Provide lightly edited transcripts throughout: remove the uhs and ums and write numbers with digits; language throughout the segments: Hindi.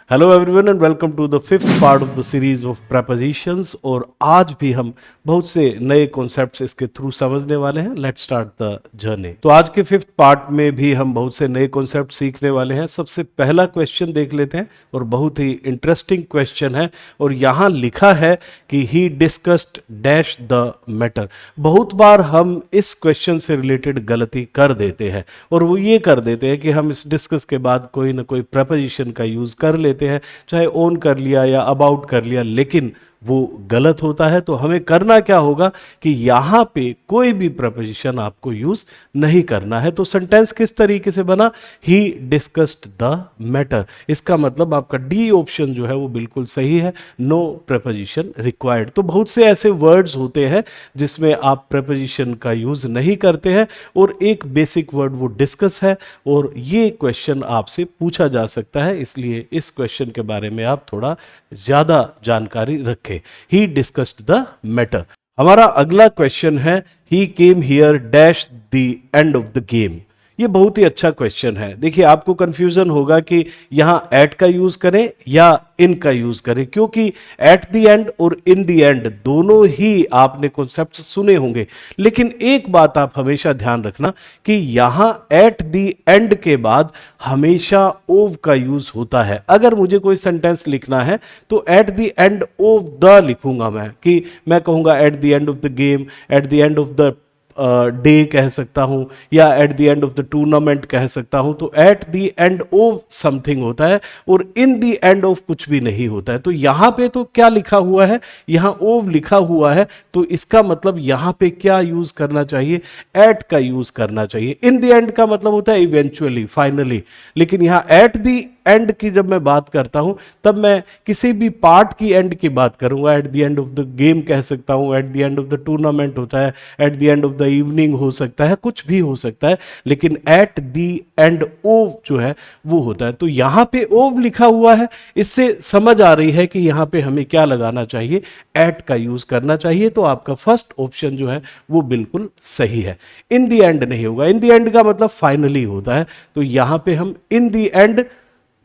Hello everyone and welcome to the fifth part of the series of propositions. और आज भी हम बहुत से नए कॉन्सेप्ट्स इसके थ्रू समझने वाले हैं। Let's start the journey. तो आज के फिफ्थ पार्ट में भी हम बहुत से नए कॉन्सेप्ट सीखने वाले हैं। सबसे पहला क्वेश्चन देख लेते हैं और बहुत ही इंटरेस्टिंग क्वेश्चन है। और यहाँ लिखा है कि ही डिस्कस्ड डैश द मैटर। बहुत बार हम इस क्वेश्चन से रिलेटेड गलती कर देते हैं और वो ये कर देते हैं कि हम इस डिस्कस के बाद कोई ना कोई प्रपोजिशन का यूज कर लेते हैं, चाहे ओन कर लिया या अबाउट कर लिया, लेकिन वो गलत होता है। तो हमें करना क्या होगा कि यहां पे कोई भी प्रपोजिशन आपको यूज नहीं करना है। तो सेंटेंस किस तरीके से बना, ही डिस्कस्ड द मैटर। इसका मतलब आपका डी ऑप्शन जो है वो बिल्कुल सही है, नो प्रपोजिशन रिक्वायर्ड। तो बहुत से ऐसे वर्ड्स होते हैं जिसमें आप प्रपोजिशन का यूज नहीं करते हैं और एक बेसिक वर्ड वो डिस्कस है और ये क्वेश्चन आपसे पूछा जा सकता है, इसलिए इस क्वेश्चन के बारे में आप थोड़ा ज्यादा जानकारी रखें। He discussed the matter. हमारा अगला क्वेश्चन है, he came here dash the end of the game. ये बहुत ही अच्छा क्वेश्चन है। देखिए, आपको कंफ्यूजन होगा कि यहां एट का यूज करें या इन का यूज करें, क्योंकि एट द एंड और इन द एंड दोनों ही आपने कॉन्सेप्ट सुने होंगे। लेकिन एक बात आप हमेशा ध्यान रखना कि यहां एट द एंड के बाद हमेशा ओव का यूज होता है। अगर मुझे कोई सेंटेंस लिखना है तो at the end of the लिखूंगा मैं, कि मैं कहूंगा at the end of the game, at the end of the day कह सकता हूं, या at the end of the tournament कह सकता हूं। तो at the end of something होता है और इन द एंड ऑफ कुछ भी नहीं होता है। तो यहां पे तो क्या लिखा हुआ है, यहां ऑफ लिखा हुआ है, तो इसका मतलब यहां पे क्या यूज करना चाहिए, एट का यूज करना चाहिए। इन द एंड का मतलब होता है इवेंचुअली, फाइनली, लेकिन यहां एट द एंड की जब मैं बात करता हूं तब मैं किसी भी पार्ट की एंड की बात करूंगा। At the end of the game कह सकता हूं, at the end of the tournament होता है, at the end of the evening हो सकता है, कुछ भी हो सकता है, लेकिन एट द एंड ऑफ जो है वो होता है। तो यहां पे ऑफ लिखा हुआ है, इससे समझ आ रही है कि यहां पे हमें क्या लगाना चाहिए, एट का यूज करना चाहिए। तो आपका फर्स्ट ऑप्शन जो है वो बिल्कुल सही है। इन द एंड नहीं होगा, इन द एंड का मतलब फाइनली होता है, तो यहां पे हम इन द एंड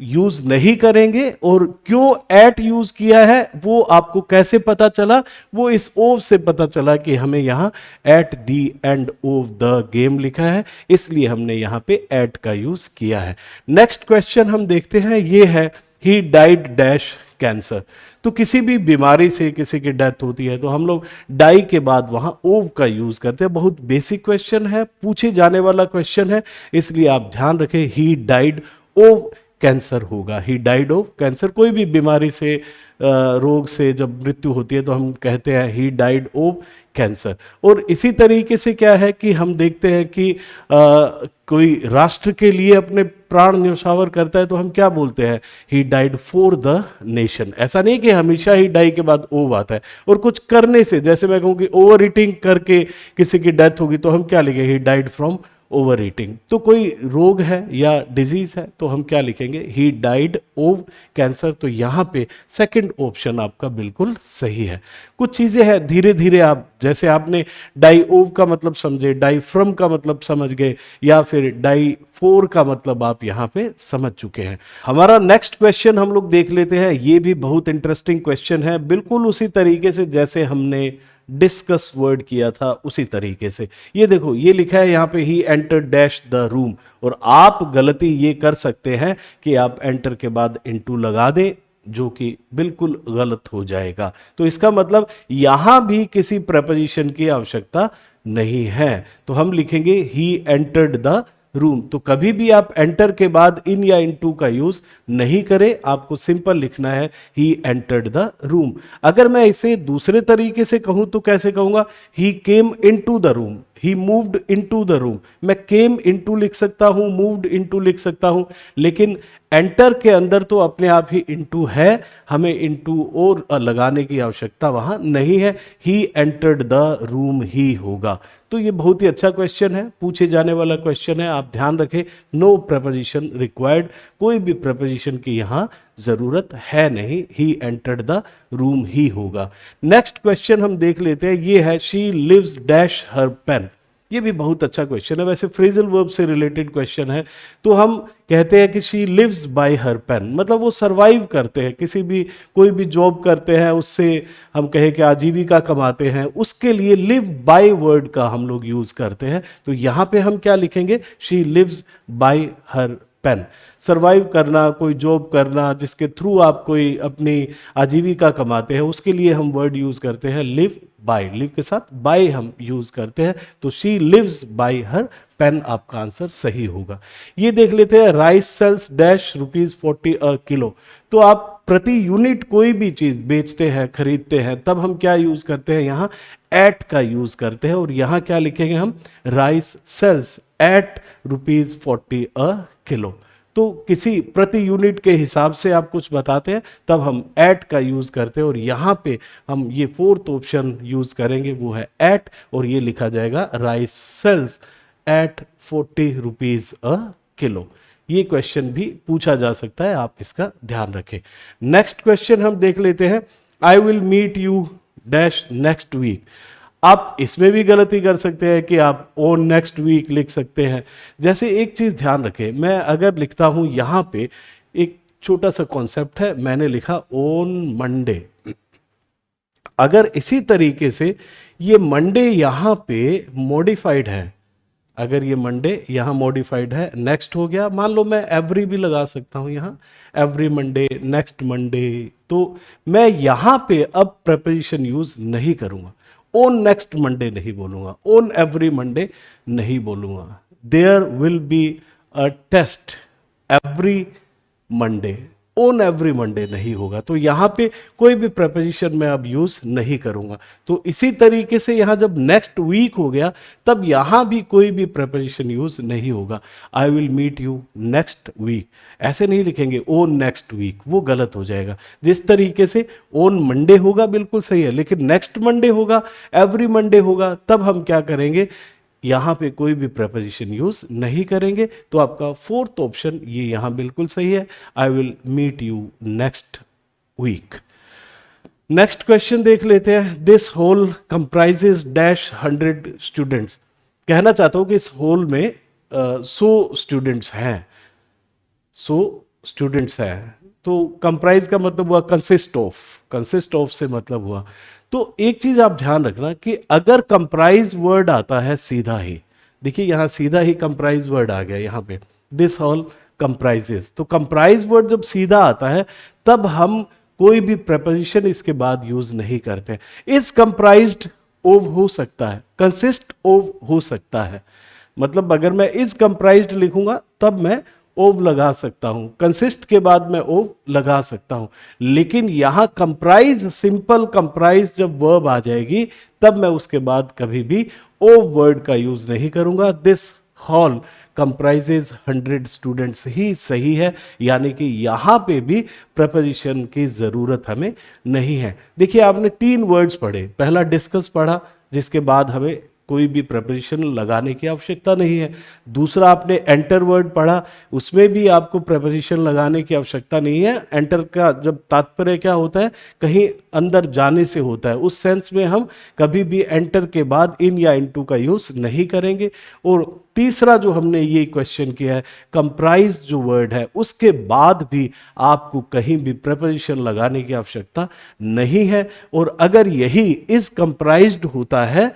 यूज नहीं करेंगे। और क्यों एट यूज किया है वो आपको कैसे पता चला, वो इस ऑफ से पता चला कि हमें यहां at the end of the game लिखा है, इसलिए हमने यहां पे एट का यूज किया है। नेक्स्ट क्वेश्चन हम देखते हैं, ये है ही डाइड डैश कैंसर। तो किसी भी बीमारी से किसी की डेथ होती है तो हम लोग डाई के बाद वहां ओव का यूज करते हैं। बहुत बेसिक क्वेश्चन है, पूछे जाने वाला क्वेश्चन है, इसलिए आप ध्यान रखें, ही डाइड ऑफ कैंसर होगा। He died of cancer. कोई भी बीमारी से रोग से जब मृत्यु होती है तो हम कहते हैं ही डाइड ऑफ कैंसर। और इसी तरीके से क्या है कि हम देखते हैं कि कोई राष्ट्र के लिए अपने प्राण न्यौछावर करता है तो हम क्या बोलते हैं, he died for the nation. ऐसा नहीं कि हमेशा ही डाई के बाद ओव आता है। और कुछ करने से, जैसे मैं कहूँ कि ओवर ईटिंग करके किसी की डेथ होगी तो हम क्या लिखेंगे, he died from over eating. तो कोई रोग है या डिजीज है तो हम क्या लिखेंगे, ही डाइड ऑफ कैंसर। तो यहां पे सेकंड ऑप्शन आपका बिल्कुल सही है। कुछ चीजें हैं धीरे धीरे आप, जैसे आपने डाई ऑफ का मतलब समझे, डाई फ्रॉम का मतलब समझ गए, या फिर डाई फॉर का मतलब आप यहां पे समझ चुके हैं। हमारा नेक्स्ट क्वेश्चन हम लोग देख लेते हैं। ये भी बहुत इंटरेस्टिंग क्वेश्चन है, बिल्कुल उसी तरीके से जैसे हमने डिस्कस वर्ड किया था उसी तरीके से। ये देखो, ये लिखा है यहां पे, ही एंटर डैश द रूम। और आप गलती ये कर सकते हैं कि आप एंटर के बाद इनटू लगा दें, जो कि बिल्कुल गलत हो जाएगा। तो इसका मतलब यहां भी किसी प्रपोजिशन की आवश्यकता नहीं है। तो हम लिखेंगे ही एंटर्ड द रूम। तो कभी भी आप एंटर के बाद इन या इन टू का यूज नहीं करें, आपको सिंपल लिखना है ही एंटर्ड द रूम। अगर मैं इसे दूसरे तरीके से कहूं तो कैसे कहूंगा, he came into the room, he moved into the room. मैं केम इनटू लिख सकता हूं, मूव्ड इनटू लिख सकता हूं, लेकिन एंटर के अंदर तो अपने आप ही इनटू है, हमें इनटू और लगाने की आवश्यकता वहां नहीं है। ही एंटर्ड द रूम ही होगा। तो ये बहुत ही अच्छा क्वेश्चन है, पूछे जाने वाला क्वेश्चन है। आप ध्यान रखें, नो प्रपोजिशन रिक्वायर्ड, कोई भी प्रपोजिशन की यहां जरूरत है नहीं, ही एंटर्ड द रूम ही होगा। नेक्स्ट क्वेश्चन हम देख लेते हैं, ये है she lives dash her pen. ये भी बहुत अच्छा क्वेश्चन है, वैसे फ्रेजल वर्ब से रिलेटेड क्वेश्चन है। तो हम कहते हैं कि she lives by her pen, मतलब वो सरवाइव करते हैं, किसी भी कोई भी जॉब करते हैं उससे हम कहें कि आजीविका कमाते हैं, उसके लिए लिव बाय वर्ड का हम लोग यूज करते हैं। तो यहाँ पे हम क्या लिखेंगे, she lives by her pen. Survive करना, कोई जॉब करना जिसके थ्रू आप कोई अपनी आजीविका कमाते हैं, उसके लिए हम वर्ड यूज करते हैं लिव बाय। लिव के साथ बाय हम यूज करते हैं, तो she lives by her pen आपका आंसर सही होगा। ये देख लेते हैं, rice sells dash ₹40 a kilo. तो आप प्रति यूनिट कोई भी चीज बेचते हैं, खरीदते हैं, तब हम क्या यूज करते हैं, यहाँ एट का यूज करते हैं। और यहाँ क्या लिखेंगे हम, rice sells at ₹40 a kilo. तो किसी प्रति यूनिट के हिसाब से आप कुछ बताते हैं, तब हम एट का यूज करते हैं। और यहाँ पे हम ये फोर्थ ऑप्शन यूज करेंगे, वो है एट, और ये लिखा जाएगा rice sells at ₹40 a kilo. ये क्वेश्चन भी पूछा जा सकता है, आप इसका ध्यान रखें। नेक्स्ट क्वेश्चन हम देख लेते हैं, I will meet you dash next week. आप इसमें भी गलती कर सकते हैं कि आप ऑन नेक्स्ट वीक लिख सकते हैं। जैसे एक चीज ध्यान रखें, मैं अगर लिखता हूं यहां पे एक छोटा सा कॉन्सेप्ट है, मैंने लिखा ऑन मंडे। अगर इसी तरीके से ये मंडे यहां पे मॉडिफाइड है, अगर ये मंडे यहां मॉडिफाइड है, नेक्स्ट हो गया, मान लो मैं एवरी भी लगा सकता हूं यहां, एवरी मंडे, नेक्स्ट मंडे, तो मैं यहां पे अब प्रेपोजिशन यूज नहीं करूंगा। ऑन नेक्स्ट मंडे नहीं बोलूंगा, ऑन एवरी मंडे नहीं बोलूंगा। There will be a test every Monday, on every Monday नहीं होगा। तो यहां पे कोई भी प्रेपोजिशन मैं अब यूज नहीं करूंगा। तो इसी तरीके से यहां जब नेक्स्ट वीक हो गया, तब यहां भी कोई भी प्रेपोजिशन यूज नहीं होगा। I will meet you next week, ऐसे नहीं लिखेंगे ऑन नेक्स्ट वीक, वो गलत हो जाएगा। जिस तरीके से ऑन मंडे होगा बिल्कुल सही है, लेकिन नेक्स्ट मंडे होगा, एवरी मंडे होगा, तब हम क्या करेंगे, यहां पे कोई भी प्रेपोजिशन यूज नहीं करेंगे। तो आपका फोर्थ ऑप्शन ये यहां बिल्कुल सही है, I will meet you next week. Next question देख लेते हैं, this hall comprises dash 100 students. कहना चाहता हूं कि इस हॉल में 100 स्टूडेंट्स हैं, 100 स्टूडेंट्स हैं। तो कंप्राइज का मतलब हुआ कंसिस्ट ऑफ, कंसिस्ट ऑफ से मतलब हुआ। तो एक चीज आप ध्यान रखना कि अगर कंप्राइज वर्ड आता है सीधा ही, देखिए यहां सीधा ही कंप्राइज वर्ड आ गया, यहां पे दिस हॉल कंप्राइजेस। तो कंप्राइज वर्ड जब सीधा आता है, तब हम कोई भी प्रेपोजिशन इसके बाद यूज नहीं करते। इज कंप्राइज्ड ऑफ हो सकता है, कंसिस्ट ऑफ हो सकता है, मतलब अगर मैं इज कंप्राइज्ड लिखूंगा तब मैं ओव लगा सकता हूं, कंसिस्ट के बाद मैं ओव लगा सकता हूं। लेकिन यहां कंप्राइज, सिंपल कंप्राइज जब वर्ब आ जाएगी, तब मैं उसके बाद कभी भी ओव वर्ड का यूज नहीं करूंगा। दिस हॉल कंप्राइजेज 100 स्टूडेंट्स ही सही है, यानी कि यहां पे भी प्रपोजिशन की जरूरत हमें नहीं है। देखिए आपने 3 वर्ड्स पढ़े, पहला डिस्कस पढ़ा, जिसके बाद हमें कोई भी प्रपोजिशन लगाने की आवश्यकता नहीं है। दूसरा आपने एंटर वर्ड पढ़ा, उसमें भी आपको प्रपोजिशन लगाने की आवश्यकता नहीं है। एंटर का जब तात्पर्य क्या होता है, कहीं अंदर जाने से होता है, उस सेंस में हम कभी भी एंटर के बाद इन या इनटू का यूज नहीं करेंगे। और तीसरा जो हमने ये क्वेश्चन किया है, कंप्राइज जो वर्ड है, उसके बाद भी आपको कहीं भी प्रपोजिशन लगाने की आवश्यकता नहीं है। और अगर यही इज कंप्राइज्ड होता है,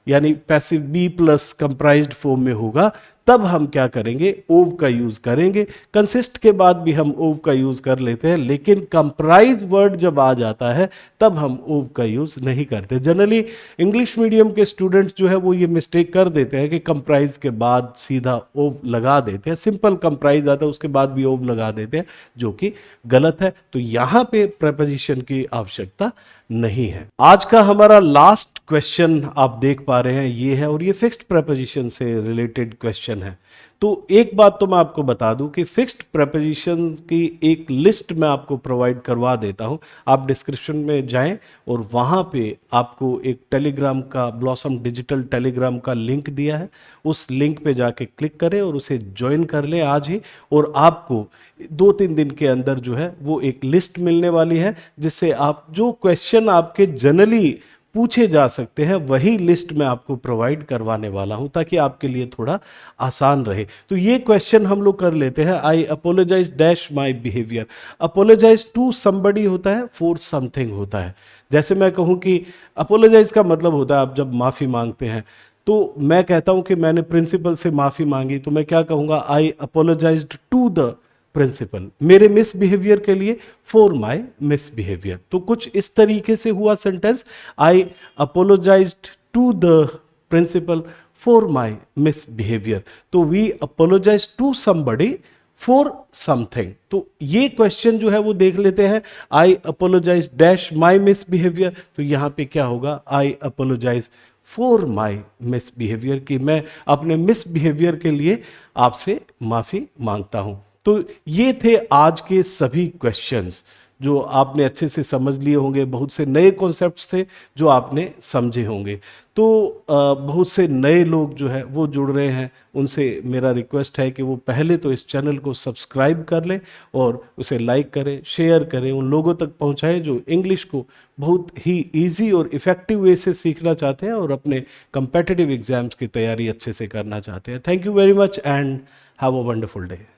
यानी passive be plus comprised form में होगा, तब हम क्या करेंगे, ओव का यूज करेंगे। कंसिस्ट के बाद भी हम ओव का यूज कर लेते हैं, लेकिन कंप्राइज वर्ड जब आ जाता है तब हम ओव का यूज नहीं करते। जनरली इंग्लिश मीडियम के स्टूडेंट्स जो है वो ये मिस्टेक कर देते हैं कि कंप्राइज के बाद सीधा ओव लगा देते हैं, सिंपल कंप्राइज आता है उसके बाद भी ओव लगा देते हैं, जो कि गलत है। तो यहां पे प्रपोजिशन की आवश्यकता नहीं है। आज का हमारा लास्ट क्वेश्चन आप देख पा रहे हैं ये है, और ये फिक्स्ड प्रपोजिशन से रिलेटेड क्वेश्चन है। तो एक बात तो मैं आपको बता दूं कि फिक्स्ड प्रपोजिशंस की एक लिस्ट मैं आपको प्रोवाइड करवा देता हूं। आप डिस्क्रिप्शन में जाएं और वहां पे आपको एक टेलीग्राम का, ब्लॉसम डिजिटल टेलीग्राम का लिंक दिया है, उस लिंक पे जाके क्लिक करें और उसे ज्वाइन कर लें आज ही। और आपको 2-3 दिन के अंदर जो है वो एक लिस्ट मिलने वाली है, जिससे आप जो क्वेश्चन आपके जनरली पूछे जा सकते हैं वही लिस्ट मैं आपको प्रोवाइड करवाने वाला हूं ताकि आपके लिए थोड़ा आसान रहे। तो ये क्वेश्चन हम लोग कर लेते हैं। I apologise dash my behaviour. Apologise to somebody होता है, फॉर समथिंग होता है। जैसे मैं कहूं कि अपोलोजाइज का मतलब होता है आप जब माफ़ी मांगते हैं, तो मैं कहता हूं कि मैंने प्रिंसिपल से माफ़ी मांगी, तो मैं क्या कहूँगा, आई अपोलोजाइज्ड टू द प्रिंसिपल, मेरे मिसबिहेवियर के लिए, फॉर माई मिसबिहेवियर। तो कुछ इस तरीके से हुआ sentence, I apologised to the principal for my misbehaviour. तो we apologise to somebody for something. तो ये क्वेश्चन जो है वो देख लेते हैं, I apologise dash my misbehaviour. तो यहां पे क्या होगा, I apologise for my misbehaviour, कि मैं अपने मिसबिहेवियर के लिए आपसे माफी मांगता हूं। तो ये थे आज के सभी क्वेश्चंस जो आपने अच्छे से समझ लिए होंगे। बहुत से नए कॉन्सेप्ट्स थे जो आपने समझे होंगे। तो बहुत से नए लोग जो है वो जुड़ रहे हैं, उनसे मेरा रिक्वेस्ट है कि वो पहले तो इस चैनल को सब्सक्राइब कर लें और उसे लाइक करें, शेयर करें, उन लोगों तक पहुंचाएं जो इंग्लिश को बहुत ही इजी और इफ़ेक्टिव वे से सीखना चाहते हैं और अपने कम्पेटिटिव एग्जाम्स की तैयारी अच्छे से करना चाहते हैं। Thank you very much and have a wonderful day.